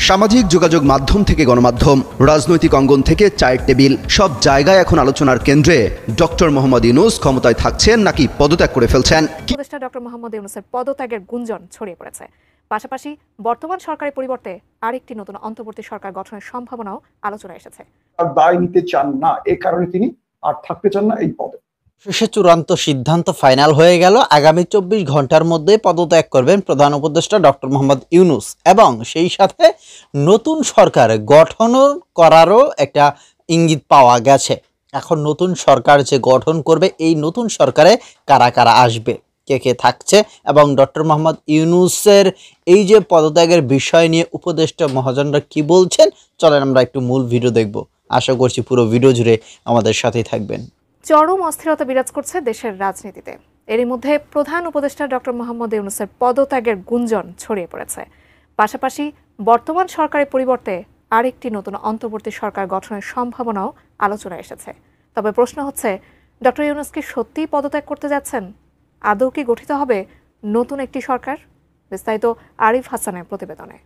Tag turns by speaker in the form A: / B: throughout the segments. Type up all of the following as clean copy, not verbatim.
A: সামাজিক যোগাযোগ মাধ্যম থেকে গণমাধ্যম, রাজনৈতিক অঙ্গন থেকে চায়ের টেবিল, সব জায়গায় এখন আলোচনার কেন্দ্রে ডক্টর মোহাম্মদ ইউনূস ক্ষমতায় থাকছেন নাকি পদত্যাগ করে ফেলছেন।
B: উপদেষ্টা ডক্টর মোহাম্মদ ইউনূসের পদত্যাগের গুঞ্জন ছড়িয়ে পড়েছে। পাশাপাশি বর্তমান সরকারের পরিবর্তে আরেকটি নতুন অন্তর্বর্তী সরকার গঠনের সম্ভাবনাও আলোচনায় এসেছে।
C: দায় নিতে চান না, এই কারণে তিনি আর থাকতে চান না এই পদে।
D: শেষে চূড়ান্ত সিদ্ধান্ত ফাইনাল হয়ে গেল। আগামী 24 ঘন্টার মধ্যে পদত্যাগ করবেন প্রধান উপদেষ্টা ডক্টর মোহাম্মদ ইউনূস এবং সেই সাথে নতুন সরকার গঠন করারও একটা ইঙ্গিত পাওয়া গেছে। এখন নতুন সরকার যে গঠন করবে, এই নতুন সরকারে কারা কারা আসবে, কে কে থাকছে এবং ডক্টর মোহাম্মদ ইউনূসের এই যে পদত্যাগের বিষয় নিয়ে উপদেষ্টা মহাজনরা কি বলছেন, চলেন আমরা একটু মূল ভিডিও দেখব। আশা করছি পুরো ভিডিও জুড়ে আমাদের সাথেই থাকবেন।
B: চরম অস্থিরতা বিরাজ করছে দেশের রাজনীতিতে। এরই মধ্যে প্রধান উপদেষ্টা ডক্টর মোহাম্মদ ইউনূসের পদত্যাগের গুঞ্জন ছড়িয়ে পড়েছে। পাশাপাশি বর্তমান সরকারের পরিবর্তে আরেকটি নতুন অন্তর্বর্তী সরকার গঠনের সম্ভাবনাও আলোচনায় এসেছে। তবে প্রশ্ন হচ্ছে, ডক্টর ইউনূস কি সত্যিই পদত্যাগ করতে যাচ্ছেন? আদৌ কি গঠিত হবে নতুন একটি সরকার? বিস্তারিত আরিফ হাসানের প্রতিবেদনে।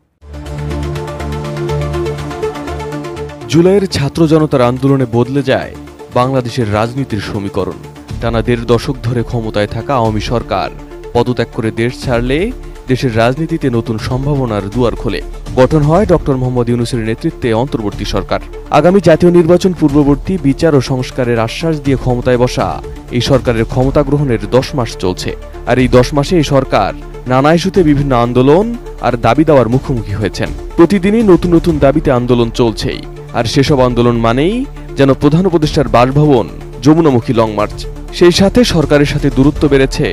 E: জুলাইয়ের ছাত্র জনতার আন্দোলনে বদলে যায় বাংলাদেশের রাজনীতির সমীকরণ। টানা 1.5 দশক ধরে ক্ষমতায় থাকা আওয়ামী সরকার পদত্যাগ করে দেশ ছাড়লে দেশের রাজনীতিতে নতুন সম্ভাবনার দুয়ার খোলে। গঠন হয় ডক্টর মোহাম্মদ ইউনূসের নেতৃত্বে অন্তর্বর্তী সরকার। আগামী জাতীয় নির্বাচন পূর্ববর্তী বিচার ও সংস্কারের আশ্বাস দিয়ে ক্ষমতায় বসা এই সরকারের ক্ষমতা গ্রহণের 10 মাস চলছে। আর এই 10 মাসে এই সরকার নানা ইস্যুতে বিভিন্ন আন্দোলন আর দাবি দেওয়ার মুখোমুখি হয়েছেন। প্রতিদিনই নতুন নতুন দাবিতে আন্দোলন চলছেই। আর সেসব আন্দোলন মানেই যেন প্রধান উপদেষ্টার বাসভবন যমুনামুখী লং মার্চ। সেই সাথে সরকারের সাথে দূরত্ব বেড়েছে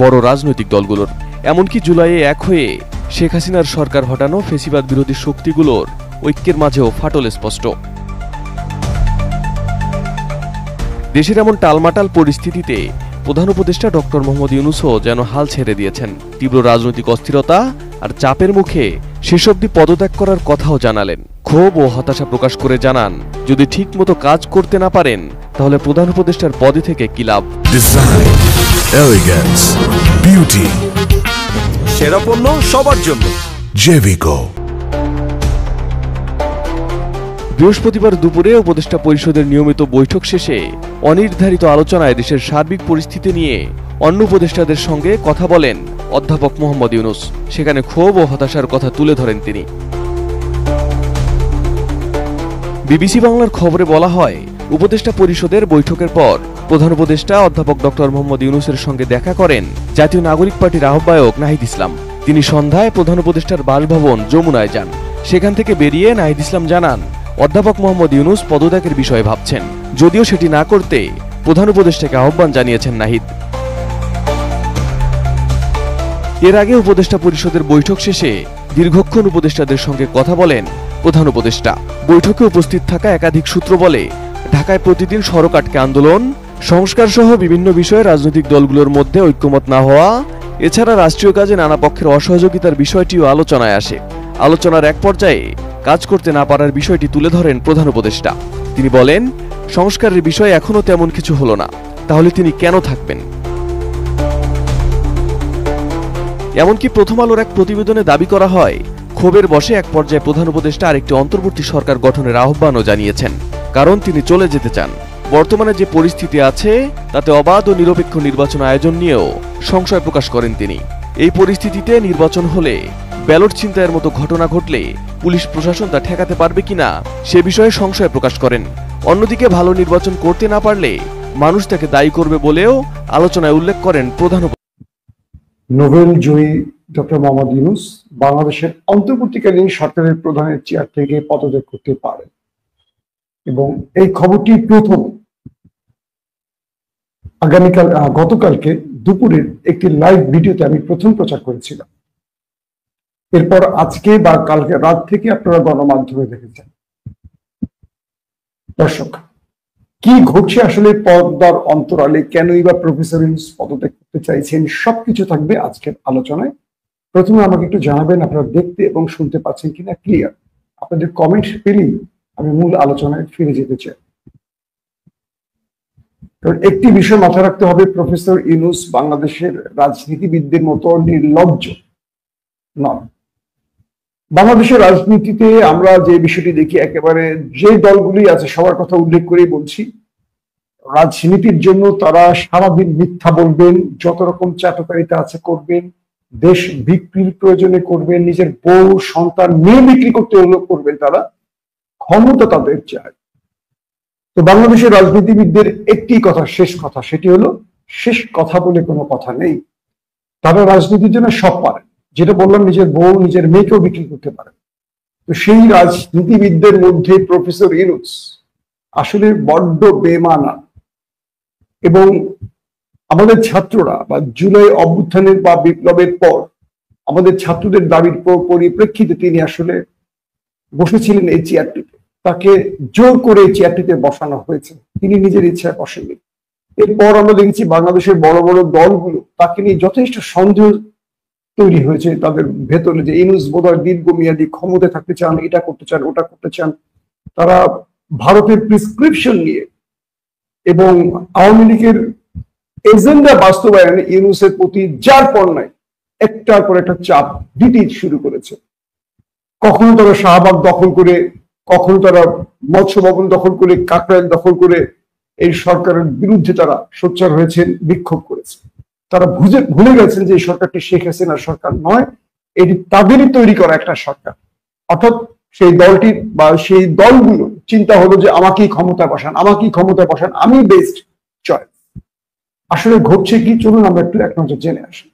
E: বড় রাজনৈতিক দলগুলোর। এমনকি জুলাইয়ে এক হয়ে শেখ হাসিনার সরকার হটানো ফেসিবাদ বিরোধী শক্তিগুলোর ঐক্যের মাঝেও ফাটল স্পষ্ট। দেশের এমন টালমাটাল পরিস্থিতিতে প্রধান উপদেষ্টা ডক্টর মোহাম্মদ ইউনূসও যেন হাল ছেড়ে দিয়েছেন। তীব্র রাজনৈতিক অস্থিরতা আর চাপের মুখে শেষ অবধি পদত্যাগ করার কথাও জানালেন। ক্ষোভ ও হতাশা প্রকাশ করে জানান, যদি ঠিক মতো কাজ করতে না পারেন তাহলে প্রধান উপদেষ্টার পদে থেকে কি লাভ।
F: ডিজাইন, এলিগেন্স, বিউটি, সেরা পণ্য সবার জন্য জেভিকো।
E: বৃহস্পতিবার দুপুরে উপদেষ্টা পরিষদের নিয়মিত বৈঠক শেষে অনির্ধারিত আলোচনায় দেশের সার্বিক পরিস্থিতি নিয়ে অন্য উপদেষ্টাদের সঙ্গে কথা বলেন অধ্যাপক মোহাম্মদ ইউনূস। সেখানে ক্ষোভ ও হতাশার কথা তুলে ধরেন তিনি। বিবিসি বাংলার খবরে বলা হয়, উপদেষ্টা পরিষদের বৈঠকের পর প্রধান উপদেষ্টা অধ্যাপক ডক্টর মোহাম্মদ ইউনূসের সঙ্গে দেখা করেন জাতীয় নাগরিক পার্টির আহ্বায়ক নাহিদ ইসলাম। তিনি সন্ধ্যায় প্রধান উপদেষ্টার বাসভবন যমুনায় যান। সেখান থেকে বেরিয়ে নাহিদ ইসলাম জানান, অধ্যাপক মোহাম্মদ ইউনূস পদত্যাগের বিষয়ে ভাবছেন। যদিও সেটি না করতে প্রধান উপদেষ্টাকে আহ্বান জানিয়েছেন নাহিদ। এর আগে উপদেষ্টা পরিষদের বৈঠক শেষে দীর্ঘক্ষণ উপদেষ্টাদের সঙ্গে কথা বলেন প্রধান উপদেষ্টা। বৈঠকে উপস্থিত থাকা একাধিক সূত্র বলে, ঢাকায় প্রতিদিন সড়ক আটকে আন্দোলন, সংস্কার সহ বিভিন্ন বিষয়ে রাজনৈতিক দলগুলোর মধ্যে ঐক্যমত না হওয়া, এছাড়া রাষ্ট্রীয় কাজে নানা পক্ষের অসহযোগিতার বিষয়টিও আলোচনায় আসে। আলোচনার এক পর্যায়ে কাজ করতে না পারার বিষয়টি তুলে ধরেন প্রধান উপদেষ্টা। তিনি বলেন, সংস্কারের বিষয়ে এখনো তেমন কিছু হলো না, তাহলে তিনি কেন থাকবেন? এমনকি প্রথম আলোর এক প্রতিবেদনে দাবি করা হয়, ক্ষোভের বশে এক পর্যায়ে প্রধান উপদেষ্টা আরেকটি অন্তর্বর্তী সরকার গঠনের আহ্বানও জানিয়েছেন, কারণ তিনি চলে যেতে চান। বর্তমানে যে পরিস্থিতি আছে তাতে অবাধ ও নিরপেক্ষ নির্বাচন আয়োজন নিয়েও সংশয় প্রকাশ করেন তিনি। এই পরিস্থিতিতে নির্বাচন হলে ব্যালট ছিনতাইয়ের মতো ঘটনা ঘটলে পুলিশ প্রশাসন তা ঠেকাতে পারবে কিনা সে বিষয়ে সংশয় প্রকাশ করেন। অন্যদিকে ভালো নির্বাচন করতে না পারলে মানুষ তাকে দায়ী করবে বলেও আলোচনায় উল্লেখ করেন প্রধান।
C: নোবেল জয়ী ডক্টর মোহাম্মদ ইউনূস বাংলাদেশের অন্তর্বর্তীকালীন সরকারের প্রধানের চেয়ার থেকে পদত্যাগ করতে পারেন এবং এই খবরটি প্রথম গতকালকে দুপুরের একটি লাইভ ভিডিওতে আমি প্রথম প্রচার করেছিলাম। এরপর আজকে বা কালকে রাত থেকে আপনারা গণমাধ্যমে দেখেছেন। দর্শক, কি ঘটছে আসলে পর্দার অন্তরালে, কেনই বা প্রফেসর ইউনূস পদত্যাগ করতে চাইছেন, সবকিছু থাকবে আজকের আলোচনায়। প্রথমে আমাকে একটু জানাবেন আপনারা দেখতে এবং শুনতে পাচ্ছেন কিনা ক্লিয়ার। আপনাদের কমেন্ট পেলেই আমি মূল আলোচনায় ফিরে যেতে চাই। কারণ একটি বিষয় মাথায় রাখতে হবে, প্রফেসর ইউনূস বাংলাদেশের রাজনীতিবিদদের মতো নির্লজ্জ নন। বাংলাদেশের রাজনীতিতে আমরা যে বিষয়টি দেখি, একেবারে যে দলগুলি আছে সবার কথা উল্লেখ করেই বলছি, রাজনীতির জন্য তারা সারাদিন মিথ্যা বলবেন, যত রকম চাটুকারিতা আছে করবেন, দেশ বিক্রির প্রয়োজনে করবেন, নিজের বউ সন্তান মেয়ে বিক্রি করতে হলেও করবেন, তারা ক্ষমতা তাদের চায়। তো বাংলাদেশের রাজনীতিবিদদের একটি কথা, শেষ কথা, সেটি হলো শেষ কথা বলে কোনো কথা নেই। তারা রাজনীতির জন্য সব পারে, যেটা বললাম, নিজের বউ নিজের মেয়েকেও বিক্রি করতে পারে। তো সেই রাজনীতিবিদদের মধ্যে প্রফেসর ইউনূস আসলে বড্ড বেমানা। এবং আমাদের ছাত্ররা বা জুলাই অভ্যুত্থানের বা বিপ্লবের পর আমাদের ছাত্রদের দাবির পরিপ্রেক্ষিতে তিনি আসলে বসেছিলেন এই চেয়ারটিতে। তাকে জোর করে এই চেয়ারটিতে বসানো হয়েছে, তিনি নিজের ইচ্ছায় বসেননি। এরপর আমরা দেখেছি বাংলাদেশের বড় বড় দলগুলো তাকে নিয়ে যথেষ্ট সন্দেহ তৈরি হয়েছে তাদের ভেতরে, যে ইউনূস বোধহয় দীর্ঘমেয়াদী ক্ষমতায় থাকতে চান, এটা করতে চান, ওটা করতে চান। তারা ভারতের প্রেসক্রিপশন নিয়ে এবং আওয়ামী লীগের এজেন্ডা বাস্তবায়নে ইউনূসের প্রতি যার পর নাই একটার পর একটা চাপ দিতে শুরু করেছে। কখনো তারা শাহবাগ দখল করে, কখনো তারা মৎস্য ভবন দখল করে, কাকরাইল দখল করে এই সরকারের বিরুদ্ধে তারা সোচ্চার হয়েছেন, বিক্ষোভ করেছে। তারা ভুলে গেছেন যে এই সরকারটি শেখ হাসিনার সরকার নয়, এটি তাদেরই তৈরি করা একটা সরকার। অর্থাৎ সেই দলটি বা সেই দলগুলো চিন্তা হলো যে আমাকেই ক্ষমতা বসান, আমাকেই ক্ষমতা বসান, আমি বেস্ট চয়েস। আসলে ঘটছে কি, চলুন আমরা একটু এক নজর জেনে আসি।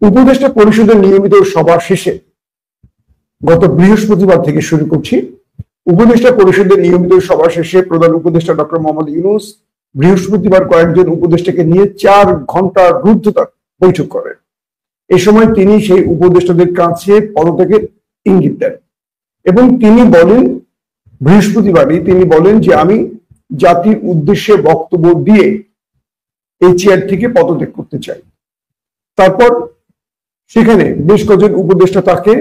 C: উপদেষ্টা পরিষদের নিয়মিত সভা শেষে গত বৃহস্পতিবার থেকে শুরু করছি। উপদেষ্টা পরিষদের নিয়মিত সভা শেষে প্রধান উপদেষ্টা ডক্টর মোহাম্মদ ইউনূস বৃহস্পতিবার কয়েকজন উপদেষ্টাকে নিয়ে 4 ঘন্টার রুদ্ধতার বৈঠক করেন। এ সময় তিনি সেই উপদেষ্টাদের কাছে পদত্যাগের ইঙ্গিত দেন এবং তিনি বলেন, বৃহস্পতিবারই তিনি বলেন যে আমি জাতির উদ্দেশ্যে বক্তব্য দিয়ে এই চেয়ার থেকে পদত্যাগ করতে চাই। তারপর সেখানে বেশ কয়েকজন উপদেষ্টা তাকে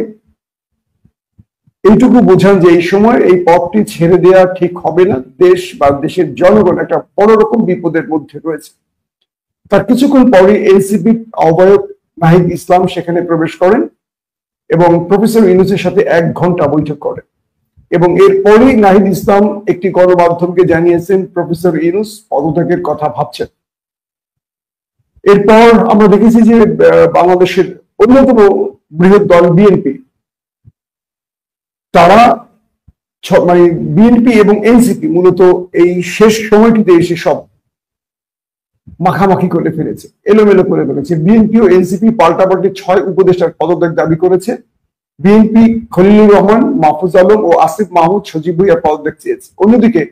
C: এইটুকু বোঝান যে এই সময় এই পদটি ছেড়ে দেওয়া ঠিক হবে না, দেশ বা দেশের জনগণ একটা বড় রকম বিপদের মধ্যে রয়েছে। তার কিছুক্ষণ পরে এনসিপি আহ্বায়ক নাহিদ ইসলাম সেখানে প্রবেশ করেন এবং প্রফেসর ইউনূসের সাথে 1 ঘন্টা বৈঠক করেন এবং এরপরেই নাহিদ ইসলাম একটি গণমাধ্যমকে জানিয়েছেন প্রফেসর ইউনূস পদত্যাগের কথা ভাবছেন। এরপর আমরা দেখেছি যে বাংলাদেশের অন্যতম বৃহৎ দল বিএনপি, তারা মানে বিএনপি এবং এনসিপি মূলত এই শেষ সময়টিতে এসে সব মাখামাখি করে ফেলেছে, এলোমেলো করে ফেলেছে। বিএনপি ও এনসিপি পাল্টাপাল্টি 6 উপদেষ্টার পদত্যাগ দাবি করেছে। বিএনপি খলিলুর রহমান, মাহফুজ আলম ও আসিফ মাহমুদ সজীব ভুঁইয়ার পদত্যাগ চেয়েছে। অন্যদিকে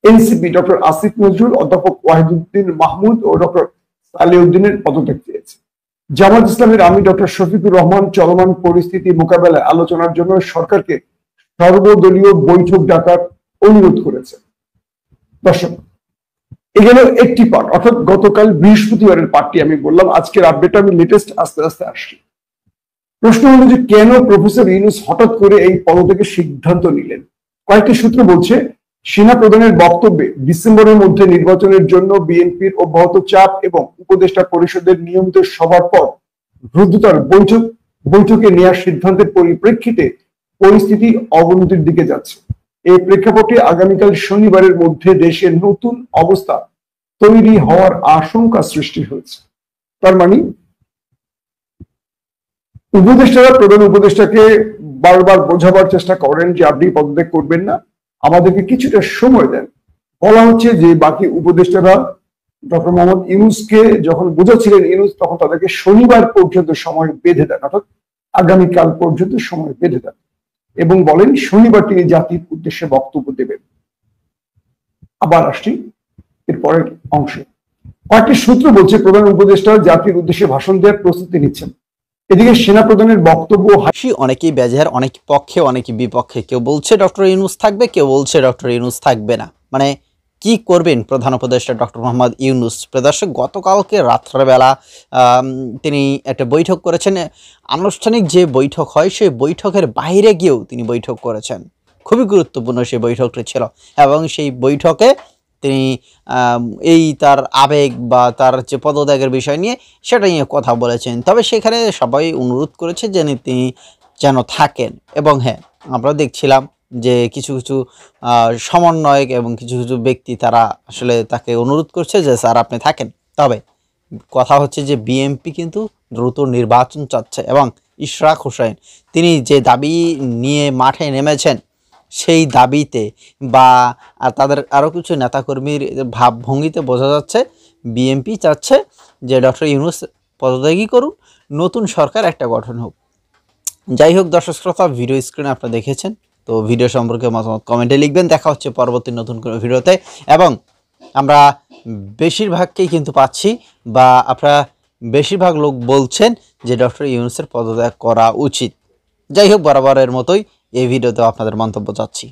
C: এনসিপি ডক্টর আসিফ নজরুল, অধ্যাপক ওয়াহিদুদ্দিন মাহমুদ ও ডক্টর সালেউদ্দিনের পদত্যাগ চেয়েছে। জামাত ইসলামের আমির ডক্টর শফিকুর রহমান চলমান পরিস্থিতি মোকাবেলায় আলোচনার জন্য সরকারকে সর্বদলীয় বৈঠক ডাকার অনুরোধ করেছে। দর্শক, এখানে একটি পার্ট, অর্থাৎ গতকাল বৃহস্পতিবারের পার্টটি আমি বললাম, আজকের আপডেট আমি লেটেস্ট আস্তে আস্তে আসছি। প্রশ্ন হলো যে কেন প্রফেসর ইউনূস হঠাৎ করে এই পদত্যাগের সিদ্ধান্ত নিলেন। কয়েকটি সূত্র বলছে, সেনা প্রধানের বক্তব্যে ডিসেম্বরের মধ্যে নির্বাচনের জন্য বিএনপির অব্যাহত চাপ এবং উপদেষ্টা পরিষদের নিয়মিত সভার পর রুদ্ধতার বৈঠকে নেওয়ার সিদ্ধান্তের পরিপ্রেক্ষিতে পরিস্থিতি অবনতির দিকে যাচ্ছে। এই প্রেক্ষাপটে আগামীকাল শনিবারের মধ্যে দেশের নতুন অবস্থা তৈরি হওয়ার আশঙ্কা সৃষ্টি হয়েছে। তার মানে উপদেষ্টারা প্রধান উপদেষ্টাকে বারবার বোঝাবার চেষ্টা করেন যে আপনি পদত্যাগ করবেন না, আমাদেরকে কিছুটা সময় দেন। বলা হচ্ছে যে বাকি উপদেষ্টারা ডক্টর মোহাম্মদ ইউনূসকে যখন বোঝাচ্ছিলেন ইউনূস, তখন তাদেরকে শনিবার পর্যন্ত সময় বেঁধে দেন, অর্থাৎ আগামীকাল পর্যন্ত সময় বেঁধে দেন এবং বলেন শনিবার তিনি জাতির উদ্দেশ্যে বক্তব্য দেবেন। আবার আসছি এর পরের অংশে। কয়েকটি সূত্র বলছে প্রধান উপদেষ্টা জাতির উদ্দেশ্যে ভাষণ দেওয়ার প্রস্তুতি নিচ্ছেন। এদিকে সেনা প্রধানের বক্তব্য
D: অনেকেই বেজাহার, অনেক পক্ষে অনেকে বিপক্ষে। কেউ বলছে ডক্টর ইউনূস থাকবে, কেউ বলছে ডক্টর ইউনূস থাকবে না। মানে কি করবেন প্রধান উপদেষ্টা ডক্টর মোহাম্মদ ইউনূস? প্রদর্শক, গতকালকে রাত্রেবেলা তিনি একটা বৈঠক করেছেন। আনুষ্ঠানিক যে বৈঠক হয় সেই বৈঠকের বাইরে গিয়েও তিনি বৈঠক করেছেন। খুবই গুরুত্বপূর্ণ সেই বৈঠকটি ছিল এবং সেই বৈঠকে তিনি এই তার আবেগ বা তার যে পদত্যাগের বিষয় নিয়ে সেটা নিয়ে কথা বলেছেন। তবে সেখানে সবাই অনুরোধ করেছে যে তিনি যেন থাকেন। এবং হ্যাঁ, আমরা দেখছিলাম যে কিছু কিছু সমন্বয়ক এবং কিছু কিছু ব্যক্তি তারা আসলে তাকে অনুরোধ করছে যে স্যার আপনি থাকেন। তবে কথা হচ্ছে যে বিএনপি কিন্তু দ্রুত নির্বাচন চাচ্ছে এবং ইশরাক হোসেন তিনি যে দাবি নিয়ে মাঠে নেমেছেন সেই দাবিতে বা তাদের আরও কিছু নেতাকর্মীর ভাবভঙ্গিতে বোঝা যাচ্ছে বিএনপি চাচ্ছে যে ডক্টর ইউনূস পদত্যাগী করুন, নতুন সরকার একটা গঠন হোক। যাই হোক দর্শক শ্রোতা, ভিডিও স্ক্রিনে আপনারা দেখেছেন, তো ভিডিও সম্পর্কে মতামত কমেন্টে লিখবেন। দেখা হচ্ছে পরবর্তী নতুন কোনো ভিডিওতে। এবং আমরা বেশিরভাগকেই কিন্তু পাচ্ছি বা আপনারা বেশিরভাগ লোক বলছেন যে ডক্টর ইউনূসের পদত্যাগ করা উচিত। যাই হোক, বরাবরের মতোই এই ভিডিওতে আপনাদের মন্তব্য চাচ্ছি।